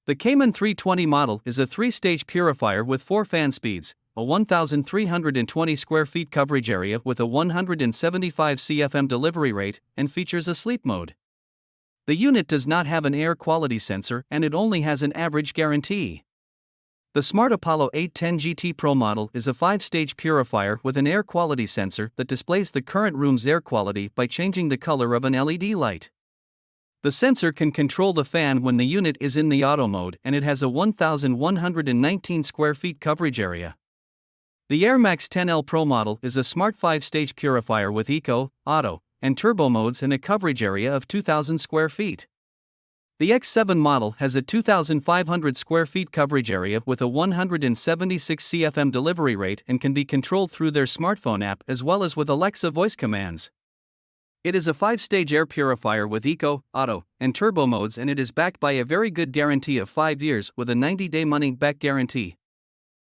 The Cayman 320 model is a 3-stage purifier with 4 fan speeds, a 1,320 square feet coverage area with a 175 CFM delivery rate, and features a sleep mode. The unit does not have an air quality sensor and it only has an average guarantee. The Smart Apollo 810 GT Pro model is a 5-stage purifier with an air quality sensor that displays the current room's air quality by changing the color of an LED light. The sensor can control the fan when the unit is in the auto mode, and it has a 1,119 square feet coverage area. The AirMax 10L Pro model is a smart 5-stage purifier with Eco, Auto, and Turbo modes and a coverage area of 2,000 square feet. The X7 model has a 2,500 square feet coverage area with a 176 CFM delivery rate and can be controlled through their smartphone app as well as with Alexa voice commands. It is a 5-stage air purifier with Eco, Auto, and Turbo modes, and it is backed by a very good guarantee of 5 years with a 90-day money-back guarantee.